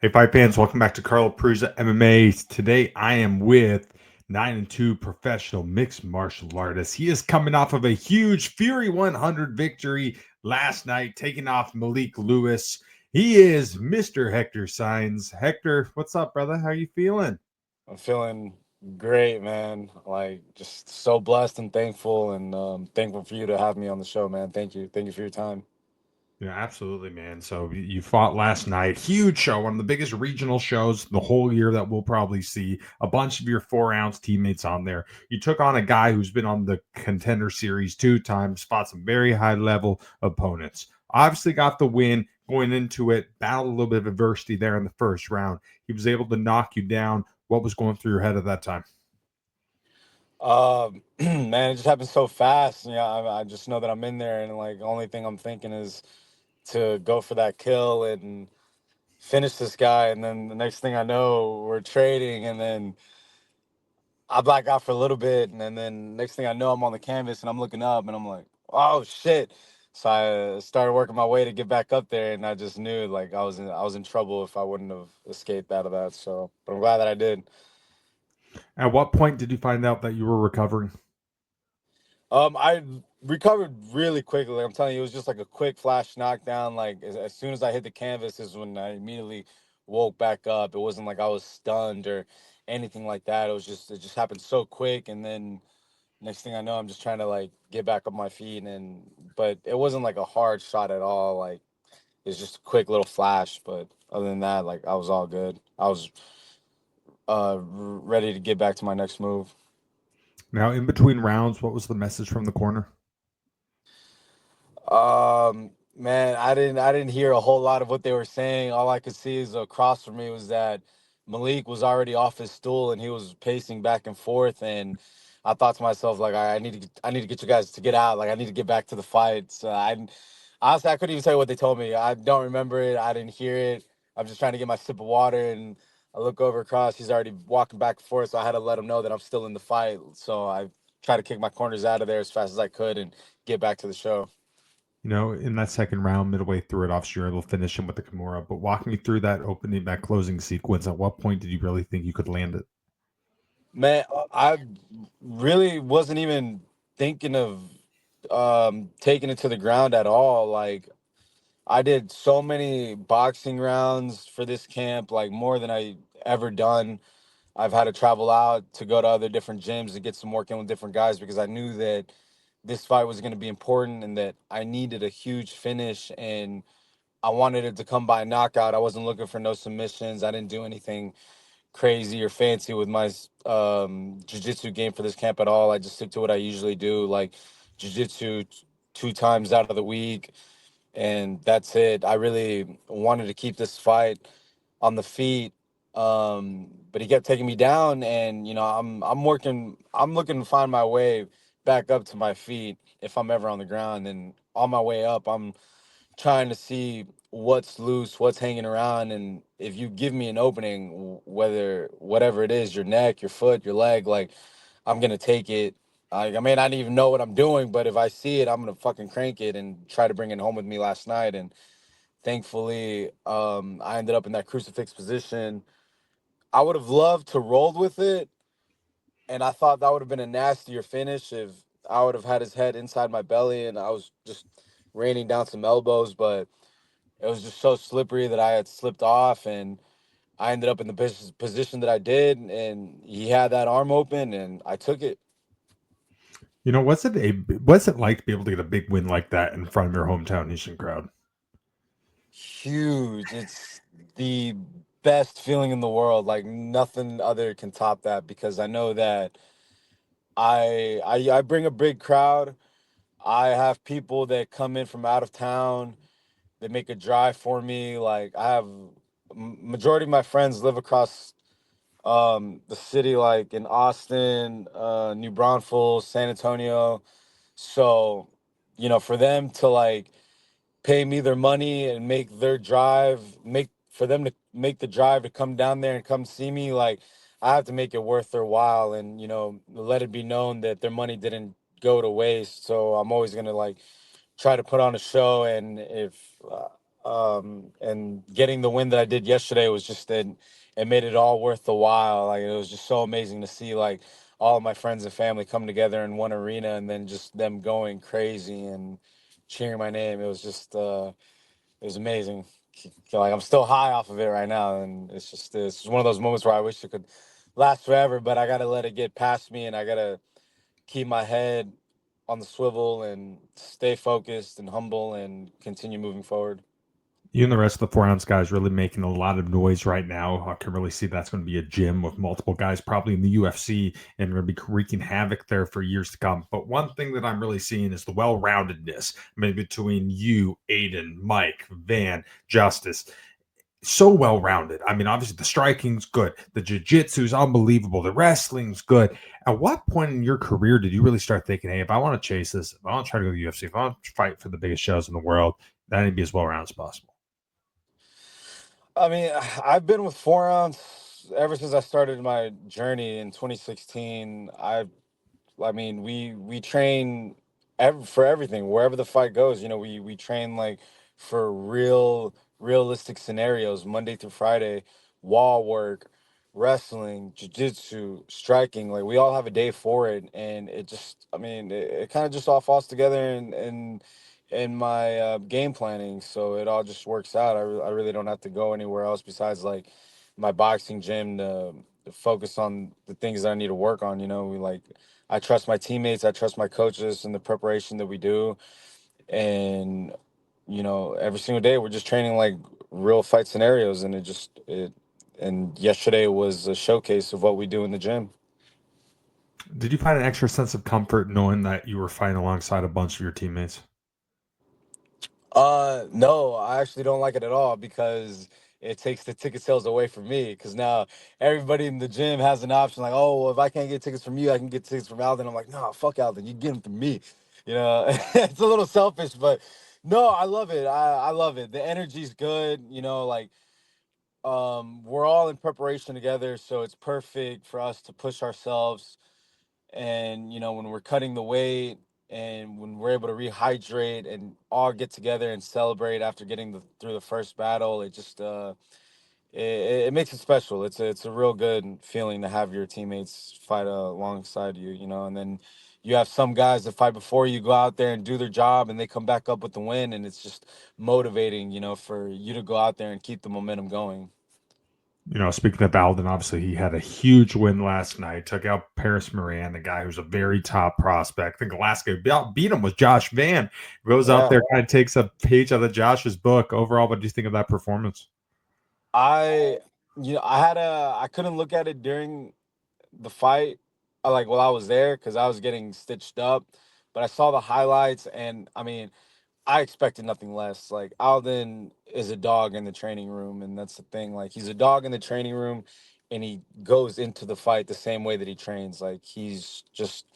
Hey, fight fans, welcome back to Carlo Prusa MMA. Today I am with 9-2 professional mixed martial artist. He is coming off of a huge Fury 100 victory last night, taking off Malik Lewis. He is Mr. Hector Saenz. Hector, what's up, brother? How you feeling? I'm feeling great, man. Like just so blessed and thankful, and thankful for you to have me on the show, man. Thank you for your time. Yeah, absolutely, man. So you fought last night. Huge show, one of the biggest regional shows the whole year that we'll probably see. A bunch of your 4 ounce teammates on there. You took on a guy who's been on the contender series 2 times, fought some very high level opponents. Obviously got the win going into it, battled a little bit of adversity there in the first round. He was able to knock you down. What was going through your head at that time? Man, it just happened so fast. Yeah, I just know that I'm in there, and like the only thing I'm thinking is to go for that kill and finish this guy. And then the next thing I know, we're trading, and then I black out for a little bit, and then next thing I know, I'm on the canvas and I'm looking up, and I'm like, oh shit. So I started working my way to get back up there, and I just knew like I was in trouble if I wouldn't have escaped out of that. So, but I'm glad that I did. At what point did you find out that you were recovering? I recovered really quickly. Like I'm telling you, it was just like a quick flash knockdown. Like as soon as I hit the canvas is when I immediately woke back up. It wasn't like I was stunned or anything like that. It just happened so quick, and then next thing I know, I'm just trying to like get back up my feet, and but it wasn't like a hard shot at all. Like it's just a quick little flash. But other than that, like I was all good. I was ready to get back to my next move. Now, in between rounds, what was the message from the corner? Man, I didn't hear a whole lot of what they were saying. All I could see is across from me was that Malik was already off his stool and he was pacing back and forth. And I thought to myself, like, I need to get you guys to get out. Like, I need to get back to the fight. So honestly, I couldn't even tell you what they told me. I don't remember it. I didn't hear it. I'm just trying to get my sip of water, and I look over across. He's already walking back and forth. So I had to let him know that I'm still in the fight. So I tried to kick my corners out of there as fast as I could and get back to the show. In that second round, midway through it, obviously you're able to finish him with the Kimura. But walk me through that opening, that closing sequence. At what point did you really think you could land it? Man, I really wasn't even thinking of taking it to the ground at all. Like I did so many boxing rounds for this camp, like more than I ever done. I've had to travel out to go to other different gyms to get some work in with different guys because I knew that this fight was going to be important and that I needed a huge finish, and I wanted it to come by knockout. I wasn't looking for no submissions. I didn't do anything crazy or fancy with my jiu-jitsu game for this camp at all. I just stick to what I usually do, like jiu-jitsu 2 times out of the week, and that's it. I really wanted to keep this fight on the feet, but he kept taking me down, and I'm looking to find my way back up to my feet if I'm ever on the ground. And on my way up, I'm trying to see what's loose, what's hanging around, and if you give me an opening, whether whatever it is, your neck, your foot, your leg, like I'm gonna take it. I may not even know what I'm doing, but if I see it, I'm gonna fucking crank it and try to bring it home with me last night. And thankfully, I ended up in that crucifix position. I would have loved to roll with it, and I thought that would have been a nastier finish if I would have had his head inside my belly and I was just raining down some elbows, but it was just so slippery that I had slipped off, and I ended up in the position that I did, and he had that arm open, and I took it. What's it like to be able to get a big win like that in front of your hometown nation crowd? Huge. It's the best feeling in the world. Like nothing other can top that because I know that I bring a big crowd. I have people that come in from out of town. They make a drive for me. Like I have majority of my friends live across the city, like in Austin, New Braunfels, San Antonio. So, for them to like pay me their money and make their drive, make for them to make the drive to come down there and come see me, like I have to make it worth their while, and let it be known that their money didn't go to waste. So I'm always gonna like try to put on a show, and if And getting the win that I did yesterday was just it made it all worth the while. Like, it was just so amazing to see like all of my friends and family come together in one arena, and then just them going crazy and cheering my name. It was just it was amazing. Like, I'm still high off of it right now, and it's just one of those moments where I wish it could last forever, but I gotta let it get past me, and I gotta keep my head on the swivel and stay focused and humble and continue moving forward. You and the rest of the 4 ounce guys really making a lot of noise right now. I can really see that's going to be a gym with multiple guys, probably in the UFC, and going to be wreaking havoc there for years to come. But one thing that I'm really seeing is the well roundedness, maybe between you, Aiden, Mike, Van, Justice. So well rounded. I mean, obviously the striking's good, the jiu-jitsu's unbelievable, the wrestling's good. At what point in your career did you really start thinking, hey, if I want to chase this, if I want to try to go to the UFC, if I want to fight for the biggest shows in the world, that need to be as well rounded as possible? I mean, I've been with 4 ounce ever since I started my journey in 2016. I mean, we train for everything, wherever the fight goes. We train like for realistic scenarios, Monday through Friday, wall work, wrestling, jiu-jitsu, striking. Like, we all have a day for it, and it just, I mean, it kind of just all falls together in my game planning, so it all just works out. I really don't have to go anywhere else besides like my boxing gym to focus on the things that I need to work on. We like I trust my teammates, I trust my coaches and the preparation that we do. And every single day we're just training like real fight scenarios, and and yesterday was a showcase of what we do in the gym. Did you find an extra sense of comfort knowing that you were fighting alongside a bunch of your teammates? No, I actually don't like it at all, because it takes the ticket sales away from me. Because now everybody in the gym has an option, like, oh, well, if I can't get tickets from you, I can get tickets from Alden. I'm like, no, fuck Alden, you get them from me. It's a little selfish, but no, I love it. I love it. The energy's good. Like, we're all in preparation together, so it's perfect for us to push ourselves. And when we're cutting the weight, and when we're able to rehydrate and all get together and celebrate after getting through the first battle, it just it makes it special. It's a real good feeling to have your teammates fight alongside you, and then you have some guys that fight before you, go out there and do their job, and they come back up with the win, and it's just motivating, for you to go out there and keep the momentum going. Speaking of Alden, obviously he had a huge win last night. Took out Paris Moran, the guy who's a very top prospect. I think the last guy beat him was Josh Van. Goes out Yeah. there, kind of takes a page out of Josh's book. Overall, what do you think of that performance? I I couldn't look at it during the fight, like, while I was there, because I was getting stitched up, but I saw the highlights, and I mean, I expected nothing less. Like, Alden is a dog in the training room, and that's the thing. Like, he's a dog in the training room, and he goes into the fight the same way that he trains. Like, he's just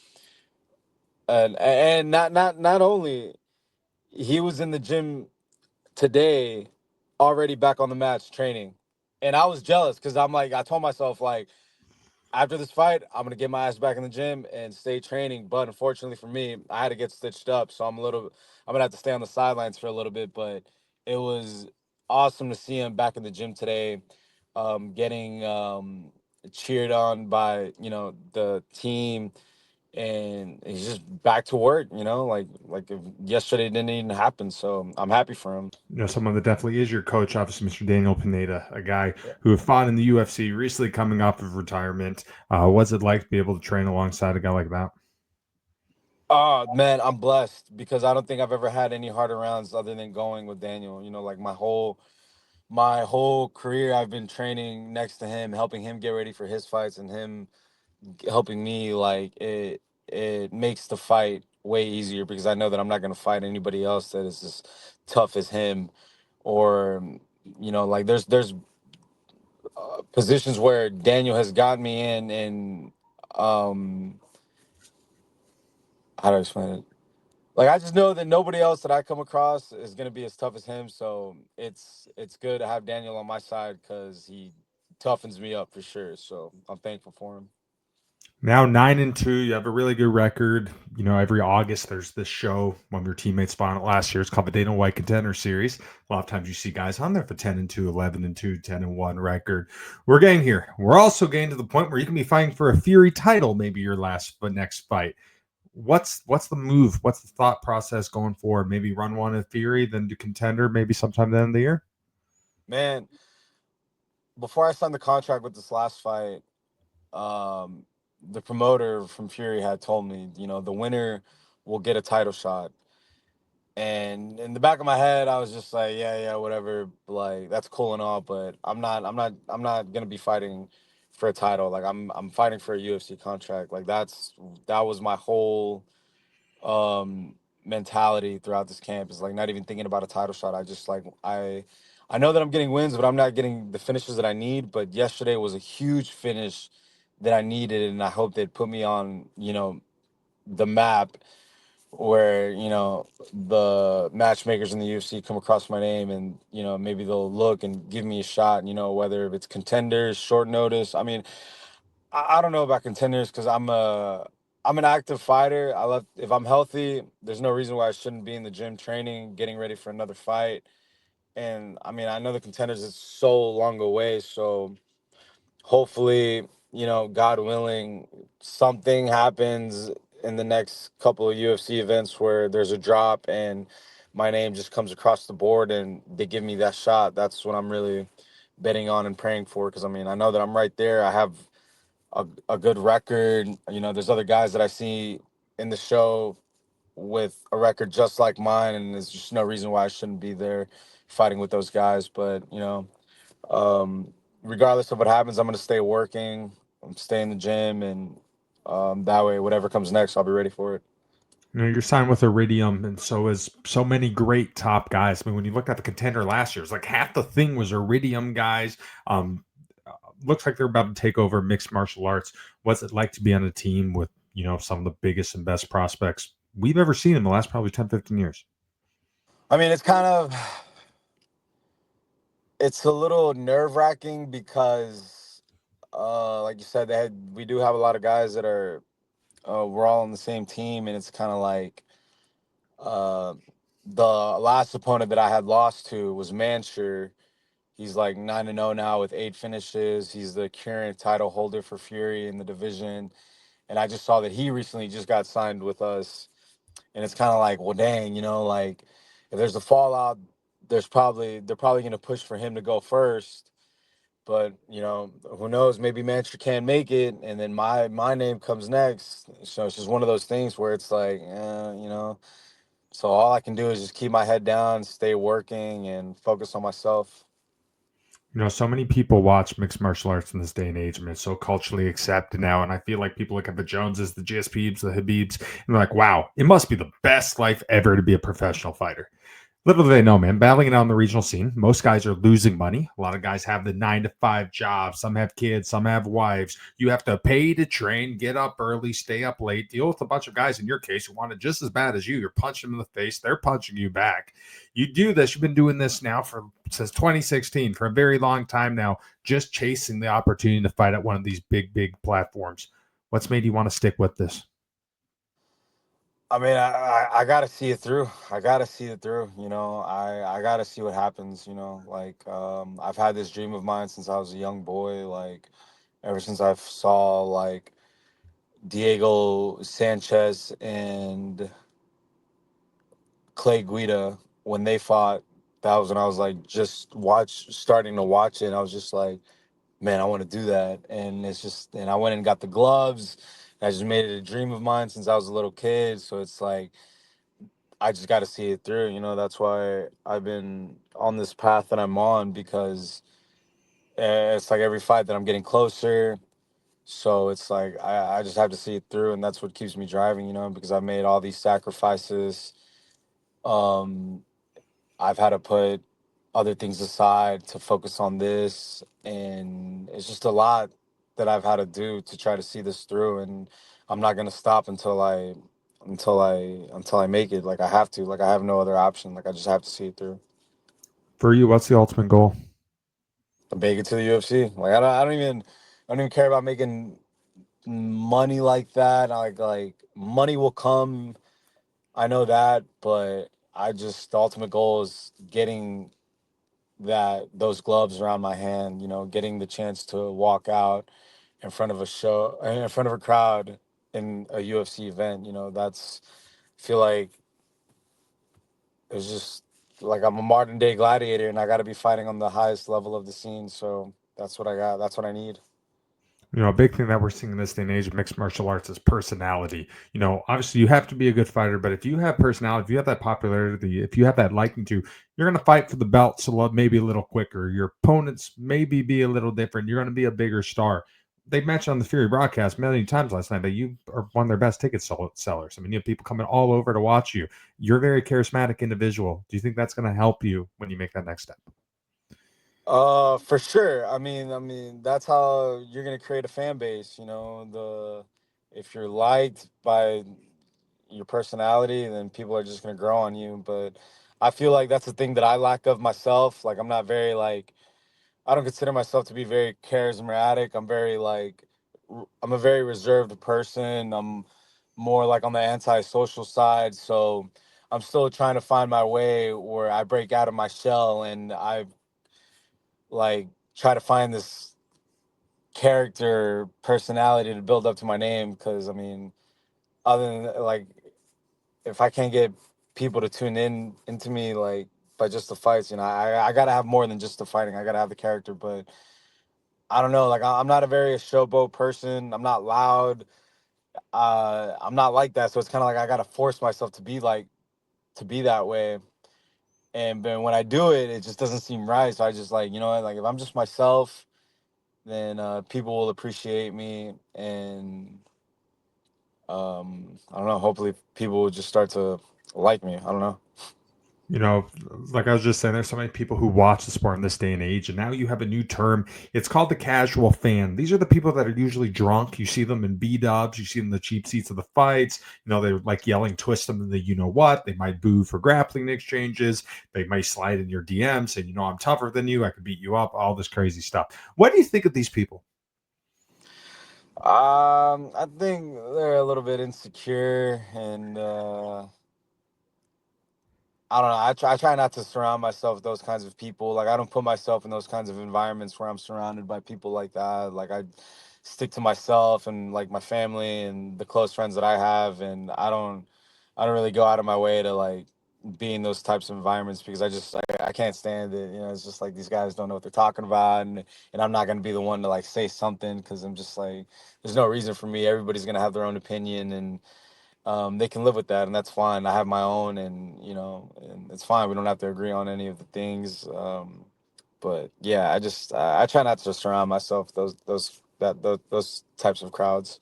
and not only he was in the gym today, already back on the mats training, and I was jealous, because I'm like, I told myself, like, after this fight, I'm gonna get my ass back in the gym and stay training. But unfortunately for me, I had to get stitched up, so I'm gonna have to stay on the sidelines for a little bit. But it was awesome to see him back in the gym today, getting cheered on by the team, and he's just back to work. Like if yesterday didn't even happen. So I'm happy for him. Someone that definitely is your coach, obviously, Mr. Daniel Pineda, a guy who have fought in the UFC, recently coming off of retirement. What's it like to be able to train alongside a guy like that? Oh man, I'm blessed, because I don't think I've ever had any harder rounds other than going with Daniel. Like, my whole career I've been training next to him, helping him get ready for his fights, and him helping me. Like, it makes the fight way easier, because I know that I'm not going to fight anybody else that is as tough as him. Or like, there's positions where Daniel has got me in, and um how do I explain it? Like, I just know that nobody else that I come across is gonna be as tough as him. So it's good to have Daniel on my side, because he toughens me up for sure. So I'm thankful for him. Now 9-2, you have a really good record. You know, every August there's this show. One of your teammates spawned it last year. It's called the Dana White Contender Series. A lot of times you see guys on there for 10-2, 11-2, 10-1 record. We're getting here. We're also getting to the point where you can be fighting for a Fury title, maybe your next fight. What's the move? What's the thought process going forward? Maybe run one at Fury, then do Contender, maybe sometime the end of the year. Man, before I signed the contract with this last fight, um, the promoter from Fury had told me, the winner will get a title shot. And in the back of my head, I was just like, yeah, yeah, whatever. Like that's cool and all, but I'm not gonna be fighting for a title. Like I'm fighting for a UFC contract. Like that was my whole um mentality throughout this camp. Is like not even thinking about a title shot. I just like I know that I'm getting wins, but I'm not getting the finishes that I need. But yesterday was a huge finish that I needed, and I hope they'd put me on, the map where, the matchmakers in the UFC come across my name and, maybe they'll look and give me a shot, whether if it's contenders, short notice. I mean, I don't know about contenders because I'm an active fighter. I love if I'm healthy, there's no reason why I shouldn't be in the gym training, getting ready for another fight. And I mean, I know the contenders is so long away, so hopefully, God willing, something happens in the next couple of UFC events where there's a drop and my name just comes across the board and they give me that shot. That's what I'm really betting on and praying for. Because I mean, I know that I'm right there. I have a good record. There's other guys that I see in the show with a record just like mine, and there's just no reason why I shouldn't be there fighting with those guys. But um, regardless of what happens, I'm gonna stay working. I'm stay in the gym, and that way, whatever comes next, I'll be ready for it. You know, you're signed with Iridium, and so is so many great top guys. I mean, when you looked at the Contender last year, it's like half the thing was Iridium guys. Um, Looks like they're about to take over mixed martial arts. What's it like to be on a team with, some of the biggest and best prospects we've ever seen in the last probably 10, 15 years? I mean, it's a little nerve wracking because, like you said, we do have a lot of guys that are we're all on the same team, and it's kind of like uh, the last opponent that I had lost to was Mancher. He's like 9-0 now with 8 finishes. He's the current title holder for Fury in the division. And I just saw that he recently just got signed with us. And it's kind of like, well, dang, like if there's a fallout, they're probably gonna push for him to go first. But who knows? Maybe Manchester can't make it, and then my name comes next. So it's just one of those things where it's like, So all I can do is just keep my head down, stay working, and focus on myself. So many people watch mixed martial arts in this day and age. I mean, it's so culturally accepted now. And I feel like people look at the Joneses, the GSPs, the Habibs, and they're like, wow, it must be the best life ever to be a professional fighter. Little do they know, man, battling it out on the regional scene, most guys are losing money. A lot of guys have the 9 to 5 jobs. Some have kids, some have wives. You have to pay to train, get up early, stay up late, deal with a bunch of guys in your case who want it just as bad as you. You're punching them in the face, they're punching you back. You do this, you've been doing this now since 2016, for a very long time now, just chasing the opportunity to fight at one of these big, big platforms. What's made you want to stick with this? I mean, I gotta see it through. I gotta see it through. I gotta see what happens. Like I've had this dream of mine since I was a young boy. Like ever since I saw like Diego Sanchez and Clay Guida when they fought. That was when I was like starting to watch it. And I was just like, man, I want to do that. And and I went and got the gloves. I just made it a dream of mine since I was a little kid. So it's like, I just got to see it through. That's why I've been on this path that I'm on because it's like every fight that I'm getting closer. So it's like, I just have to see it through. And that's what keeps me driving, because I've made all these sacrifices. Um, I've had to put other things aside to focus on this, and it's just a lot that I've had to do to try to see this through. And I'm not gonna stop until I make it. Like I have to. Like I have no other option. Like I just have to see it through. For you, what's the ultimate goal? To make it to the UFC. Like I don't even care about making money like that. Like money will come. I know that, but I just the ultimate goal is getting those gloves around my hand. Getting the chance to walk out in front of a show, in front of a crowd in a UFC event. That's feel like it's just like I'm a modern day gladiator, and I got to be fighting on the highest level of the scene. So that's what I got. That's what I need. A big thing that we're seeing in this day and age of mixed martial arts is personality. Obviously you have to be a good fighter, but if you have personality, if you have that popularity, if you have that liking to, you're going to fight for the belts maybe a little quicker. Your opponents maybe be a little different. You're going to be a bigger star. They mentioned on the Fury broadcast many times last night that you are one of their best ticket sellers. I mean, you have people coming all over to watch you. You're a very charismatic individual. Do you think that's going to help you when you make that next step? For sure. I mean, that's how you're gonna create a fan base. If you're liked by your personality, then people are just gonna grow on you. But I feel like that's the thing that I lack of myself. Like, I'm not very like I don't consider myself to be very charismatic. I'm a very reserved person. I'm more like on the antisocial side. So I'm still trying to find my way where I break out of my shell and I like try to find this character personality to build up to my name. Because other than like, if I can't get people to tune in into me like by just the fights, I gotta have more than just the fighting. I gotta have the character. But I don't know, like I'm not a very showboat person. I'm not loud. I'm not like that. So it's kind of like I gotta force myself to be that way. And then when I do it, it just doesn't seem right. So I just like, what, like if I'm just myself, then people will appreciate me. And I don't know, hopefully people will just start to like me. I don't know. You know, like I was just saying, there's so many people who watch the sport in this day and age, and now you have a new term. It's called the casual fan. These are the people that are usually drunk. You see them in B dubs, you see them in the cheap seats of the fights. They're like yelling, twist them in the you know what. They might boo for grappling exchanges. They might slide in your DM, say, I'm tougher than you. I could beat you up, all this crazy stuff. What do you think of these people? I think they're a little bit insecure, and I don't know. I try not to surround myself with those kinds of people. Like, I don't put myself in those kinds of environments where I'm surrounded by people like that. Like, I stick to myself and like my family and the close friends that I have, and I don't really go out of my way to like be in those types of environments because I can't stand it. It's just like these guys don't know what they're talking about, and I'm not gonna be the one to like say something because I'm just like there's no reason for me. Everybody's gonna have their own opinion, and they can live with that, and that's fine. I have my own, and and it's fine. We don't have to agree on any of the things. But yeah, I try not to surround myself with those types of crowds.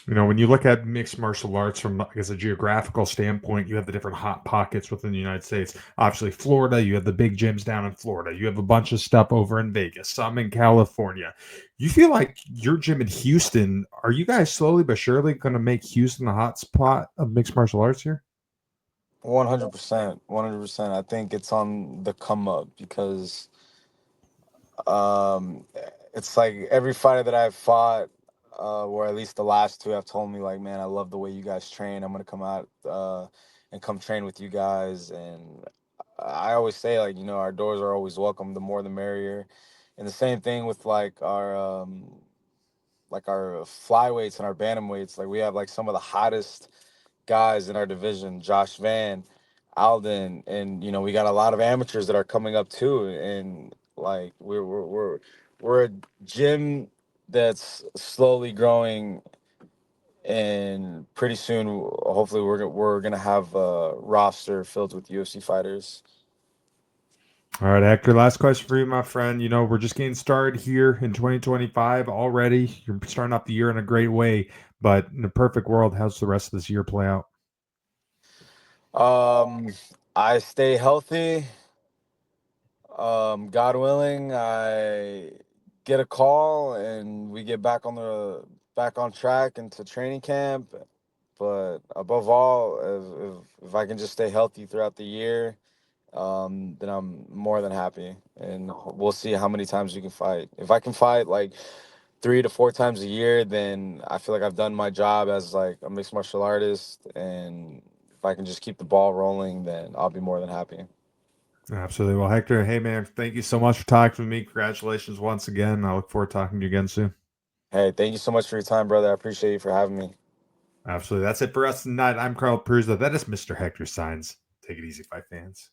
When you look at mixed martial arts from, I guess, a geographical standpoint, you have the different hot pockets within the United States. Obviously, Florida, you have the big gyms down in Florida. You have a bunch of stuff over in Vegas, some in California. You feel like your gym in Houston, are you guys slowly but surely going to make Houston the hot spot of mixed martial arts here? 100%, 100%. I think it's on the come up because um, it's like every fighter that I've fought, or at least the last two, have told me like, man, I love the way you guys train. I'm gonna come out and come train with you guys. And I always say like, our doors are always welcome. The more the merrier. And the same thing with like our flyweights and our bantamweights. Like we have like some of the hottest guys in our division, Josh Van, Alden, and we got a lot of amateurs that are coming up too. And like we're a gym that's slowly growing, and pretty soon, hopefully, we're gonna have a roster filled with UFC fighters. All right, Hector, last question for you, my friend. We're just getting started here in 2025 already. You're starting off the year in a great way, but in a perfect world, how's the rest of this year play out? Um, I stay healthy. God willing, I get a call and we get back on track into training camp. But above all, if I can just stay healthy throughout the year, then I'm more than happy. And we'll see how many times we can fight. If I can fight like 3 to 4 times a year, then I feel like I've done my job as like a mixed martial artist. And if I can just keep the ball rolling, then I'll be more than happy. Absolutely. Well, Hector, hey man, thank you so much for talking with me. Congratulations once again. I look forward to talking to you again soon. Hey, thank you so much for your time, brother. I appreciate you for having me. Absolutely. That's it for us tonight. I'm Carl Peruzza. That is Mr. Hector Saenz. Take it easy, fight fans.